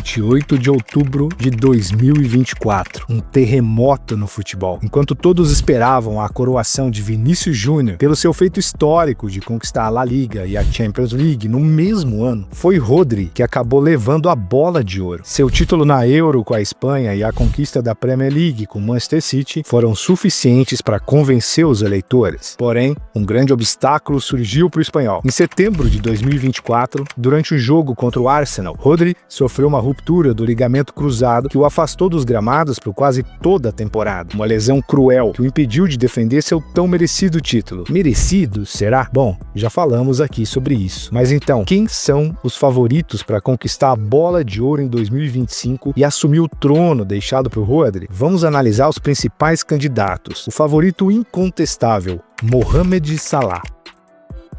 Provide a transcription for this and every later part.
28 de outubro de 2024. Um terremoto no futebol. Enquanto todos esperavam a coroação de Vinícius Júnior pelo seu feito histórico de conquistar a La Liga e a Champions League no mesmo ano, foi Rodri que acabou levando a bola de ouro. Seu título na Euro com a Espanha e a conquista da Premier League com o Manchester City foram suficientes para convencer os eleitores. Porém, um grande obstáculo surgiu para o espanhol. Em setembro de 2024, durante o jogo contra o Arsenal, Rodri sofreu uma ruptura do ligamento cruzado que o afastou dos gramados por quase toda a temporada. Uma lesão cruel que o impediu de defender seu tão merecido título. Merecido, será? Bom, já falamos aqui sobre isso. Mas então, quem são os favoritos para conquistar a bola de ouro em 2025 e assumir o trono deixado por Rodri? Vamos analisar os principais candidatos. O favorito incontestável, Mohamed Salah.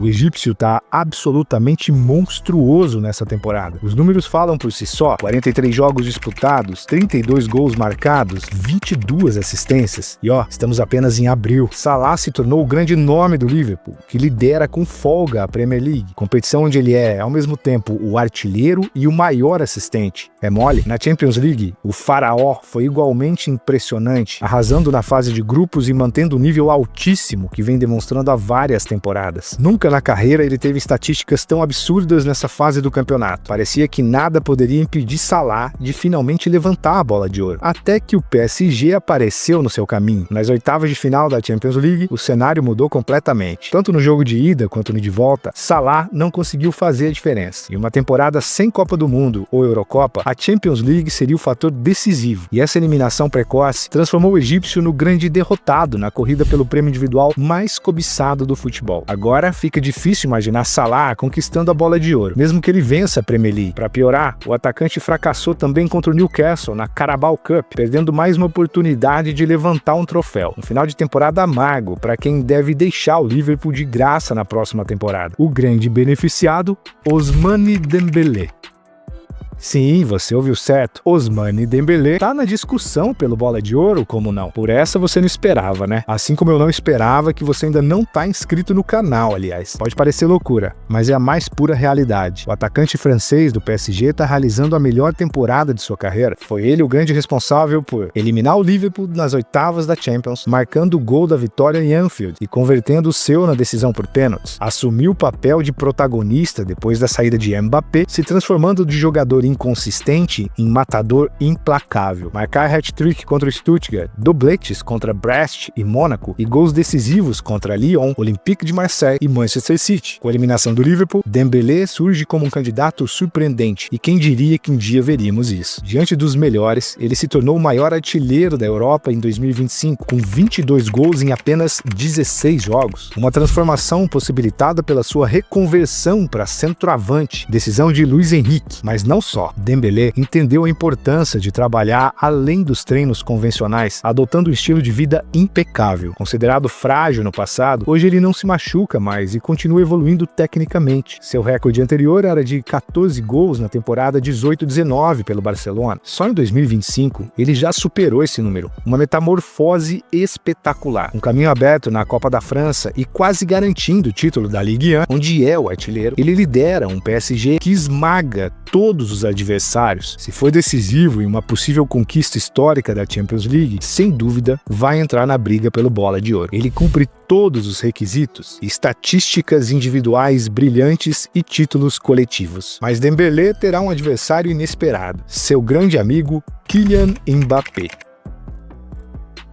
O egípcio está absolutamente monstruoso nessa temporada. Os números falam por si só: 43 jogos disputados, 32 gols marcados, 22 assistências. E estamos apenas em abril. Salah se tornou o grande nome do Liverpool, que lidera com folga a Premier League, competição onde ele é, ao mesmo tempo, o artilheiro e o maior assistente. É mole? Na Champions League, o faraó foi igualmente impressionante, arrasando na fase de grupos e mantendo o nível altíssimo que vem demonstrando há várias temporadas. Nunca na carreira ele teve estatísticas tão absurdas nessa fase do campeonato. Parecia que nada poderia impedir Salah de finalmente levantar a bola de ouro. Até que o PSG apareceu no seu caminho. Nas oitavas de final da Champions League, o cenário mudou completamente. Tanto no jogo de ida quanto no de volta, Salah não conseguiu fazer a diferença. Em uma temporada sem Copa do Mundo ou Eurocopa, a Champions League seria o fator decisivo. E essa eliminação precoce transformou o egípcio no grande derrotado na corrida pelo prêmio individual mais cobiçado do futebol. Agora fica difícil imaginar Salah conquistando a bola de ouro, mesmo que ele vença a Premier League. Para piorar, o atacante fracassou também contra o Newcastle na Carabao Cup, perdendo mais uma oportunidade de levantar um troféu. Um final de temporada amargo para quem deve deixar o Liverpool de graça na próxima temporada. O grande beneficiado, Ousmane Dembélé. Sim, você ouviu certo. Ousmane Dembélé tá na discussão pelo Bola de Ouro, como não? Por essa você não esperava, né? Assim como eu não esperava que você ainda não tá inscrito no canal, aliás. Pode parecer loucura, mas é a mais pura realidade. O atacante francês do PSG tá realizando a melhor temporada de sua carreira. Foi ele o grande responsável por eliminar o Liverpool nas oitavas da Champions, marcando o gol da vitória em Anfield e convertendo o seu na decisão por pênaltis. Assumiu o papel de protagonista depois da saída de Mbappé, se transformando de jogador inconsistente em matador implacável. Marcar hat-trick contra o Stuttgart, dobletes contra Brest e Mônaco e gols decisivos contra Lyon, Olympique de Marseille e Manchester City. Com a eliminação do Liverpool, Dembélé surge como um candidato surpreendente e quem diria que um dia veríamos isso. Diante dos melhores, ele se tornou o maior artilheiro da Europa em 2025, com 22 gols em apenas 16 jogos. Uma transformação possibilitada pela sua reconversão para centroavante, decisão de Luiz Henrique, mas não só. Dembélé entendeu a importância de trabalhar além dos treinos convencionais, adotando um estilo de vida impecável. Considerado frágil no passado, hoje ele não se machuca mais e continua evoluindo tecnicamente. Seu recorde anterior era de 14 gols na temporada 18-19 pelo Barcelona. Só em 2025, ele já superou esse número. Uma metamorfose espetacular. Um caminho aberto na Copa da França e quase garantindo o título da Ligue 1, onde é o artilheiro. Ele lidera um PSG que esmaga todos os adversários. Se for decisivo em uma possível conquista histórica da Champions League, sem dúvida vai entrar na briga pelo Bola de Ouro. Ele cumpre todos os requisitos, estatísticas individuais brilhantes e títulos coletivos. Mas Dembélé terá um adversário inesperado, seu grande amigo Kylian Mbappé.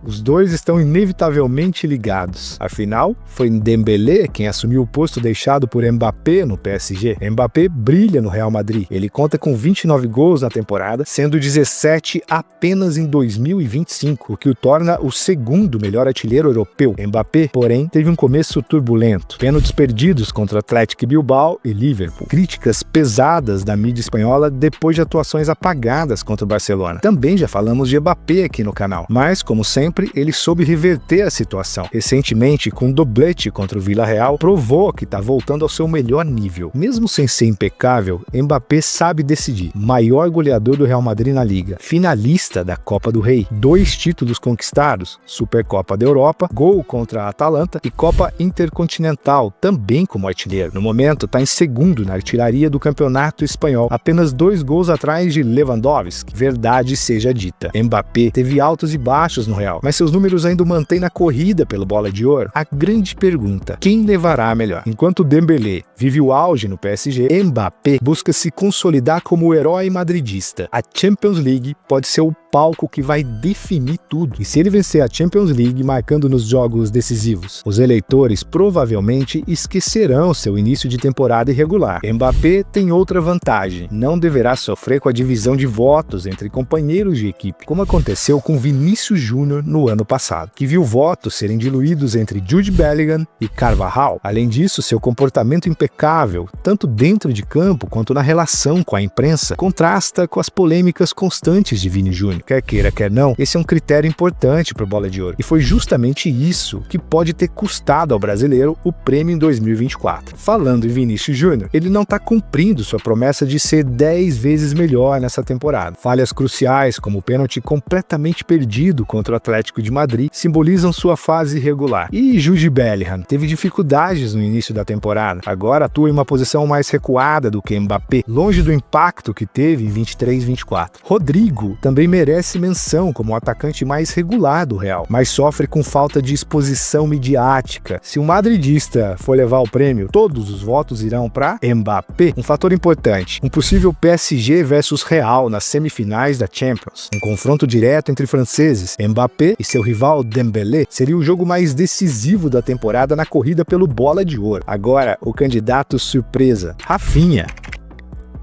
Os dois estão inevitavelmente ligados. Afinal, foi Dembélé quem assumiu o posto deixado por Mbappé no PSG. Mbappé brilha no Real Madrid. Ele conta com 29 gols na temporada, sendo 17 apenas em 2025, o que o torna o segundo melhor artilheiro europeu. Mbappé, porém, teve um começo turbulento. Pênaltis perdidos contra Atlético Bilbao e Liverpool. Críticas pesadas da mídia espanhola depois de atuações apagadas contra o Barcelona. Também já falamos de Mbappé aqui no canal, mas, como sempre, sempre, ele soube reverter a situação. Recentemente, com um doblete contra o Villarreal, provou que está voltando ao seu melhor nível. Mesmo sem ser impecável, Mbappé sabe decidir. Maior goleador do Real Madrid na Liga, finalista da Copa do Rei, 2 títulos conquistados, Supercopa da Europa, gol contra a Atalanta e Copa Intercontinental, também como artilheiro. No momento, está em segundo na artilharia do Campeonato Espanhol, apenas 2 gols atrás de Lewandowski. Verdade seja dita, Mbappé teve altos e baixos no Real, mas seus números ainda o mantêm na corrida pelo Bola de Ouro. A grande pergunta, quem levará a melhor? Enquanto Dembélé vive o auge no PSG, Mbappé busca se consolidar como o herói madridista. A Champions League pode ser o palco que vai definir tudo. E se ele vencer a Champions League marcando nos jogos decisivos, os eleitores provavelmente esquecerão seu início de temporada irregular. Mbappé tem outra vantagem, não deverá sofrer com a divisão de votos entre companheiros de equipe, como aconteceu com Vinícius Júnior no ano passado, que viu votos serem diluídos entre Jude Bellingham e Carvajal. Além disso, seu comportamento impecável, tanto dentro de campo quanto na relação com a imprensa, contrasta com as polêmicas constantes de Vini Júnior. Quer queira, quer não, esse é um critério importante para o Bola de Ouro. E foi justamente isso que pode ter custado ao brasileiro o prêmio em 2024. Falando em Vinícius Júnior, ele não está cumprindo sua promessa de ser 10 vezes melhor nessa temporada. Falhas cruciais, como o pênalti completamente perdido contra o Atlético de Madrid, simbolizam sua fase irregular. E Jude Bellingham teve dificuldades no início da temporada. Agora atua em uma posição mais recuada do que Mbappé, longe do impacto que teve em 23-24. Rodrigo também merece menção como o atacante mais regular do Real, mas sofre com falta de exposição midiática. Se um madridista for levar o prêmio, todos os votos irão para Mbappé. Um fator importante, um possível PSG versus Real nas semifinais da Champions. Um confronto direto entre franceses, Mbappé e seu rival Dembélé, seria o jogo mais decisivo da temporada na corrida pelo Bola de Ouro. Agora, o candidato surpresa, Rafinha.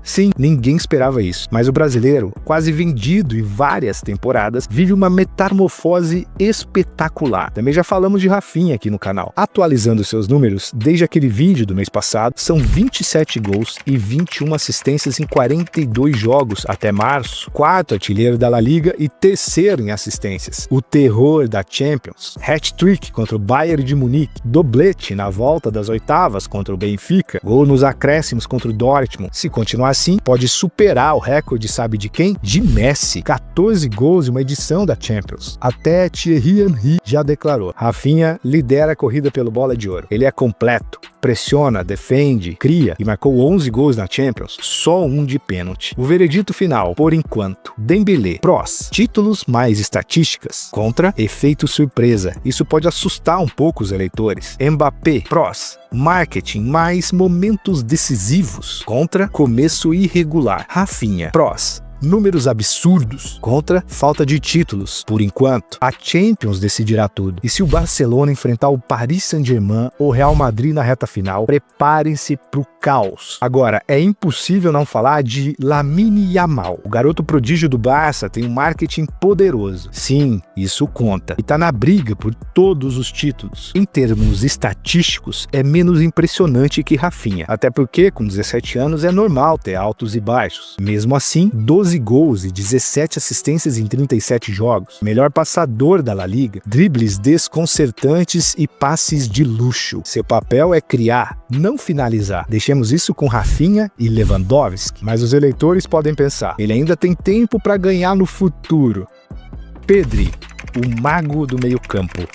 Sim, ninguém esperava isso, mas o brasileiro, quase vendido em várias temporadas, vive uma metamorfose espetacular. Também já falamos de Rafinha aqui no canal. Atualizando seus números, desde aquele vídeo do mês passado, são 27 gols e 21 assistências em 42 jogos até março, 4º artilheiro da La Liga e 3º em assistências. O terror da Champions, hat-trick contra o Bayern de Munique, doblete na volta das oitavas contra o Benfica, gol nos acréscimos contra o Dortmund. Se continuar assim, pode superar o recorde, sabe de quem? De Messi, 14 gols em uma edição da Champions. Até Thierry Henry já declarou. Rafinha lidera a corrida pelo Bola de Ouro. Ele é completo, pressiona, defende, cria e marcou 11 gols na Champions, só um de pênalti. O veredito final, por enquanto, Dembélé, prós, títulos mais estatísticas, contra efeito surpresa. Isso pode assustar um pouco os eleitores. Mbappé, prós, marketing mais momentos decisivos, contra começo irregular. Rafinha, prós, números absurdos, contra falta de títulos. Por enquanto, a Champions decidirá tudo. E se o Barcelona enfrentar o Paris Saint-Germain ou Real Madrid na reta final, preparem-se pro caos. Agora, é impossível não falar de Lamine Yamal. O garoto prodígio do Barça tem um marketing poderoso. Sim, isso conta. E tá na briga por todos os títulos. Em termos estatísticos, é menos impressionante que Rafinha. Até porque, com 17 anos, é normal ter altos e baixos. Mesmo assim, 12 gols e 17 assistências em 37 jogos. Melhor passador da La Liga. Dribles desconcertantes e passes de luxo. Seu papel é criar, não finalizar. Deixemos isso com Rafinha e Lewandowski. Mas os eleitores podem pensar, ele ainda tem tempo para ganhar no futuro. Pedri, o mago do meio-campo.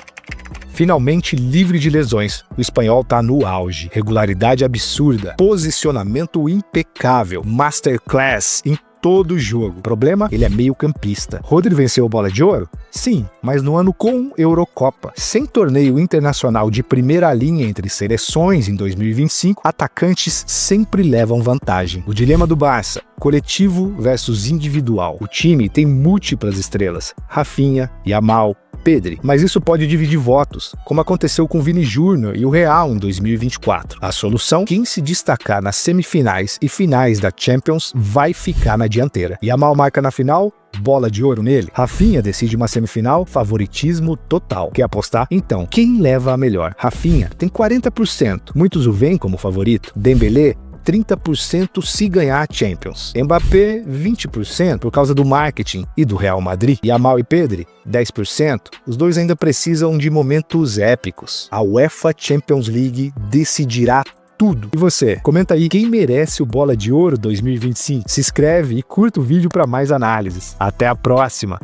Finalmente livre de lesões, o espanhol tá no auge. Regularidade absurda, posicionamento impecável, masterclass em todo o jogo. O problema? Ele é meio campista. Rodri venceu o Bola de Ouro? Sim, mas no ano com Eurocopa. Sem torneio internacional de primeira linha entre seleções em 2025, atacantes sempre levam vantagem. O dilema do Barça, coletivo versus individual. O time tem múltiplas estrelas, Rafinha, Yamal, Pedri, mas isso pode dividir votos, como aconteceu com Vini Júnior e o Real em 2024. A solução? Quem se destacar nas semifinais e finais da Champions vai ficar na dianteira. Yamal marca na final, Bola de Ouro nele. Rafinha decide uma semifinal, favoritismo total. Quer apostar? Então, quem leva a melhor? Rafinha tem 40%. Muitos o veem como favorito. Dembélé 30% se ganhar a Champions. Mbappé, 20% por causa do marketing e do Real Madrid. Yamal e Pedri, 10%. Os dois ainda precisam de momentos épicos. A UEFA Champions League decidirá tudo. E você? Comenta aí quem merece o Bola de Ouro 2025. Se inscreve e curta o vídeo para mais análises. Até a próxima!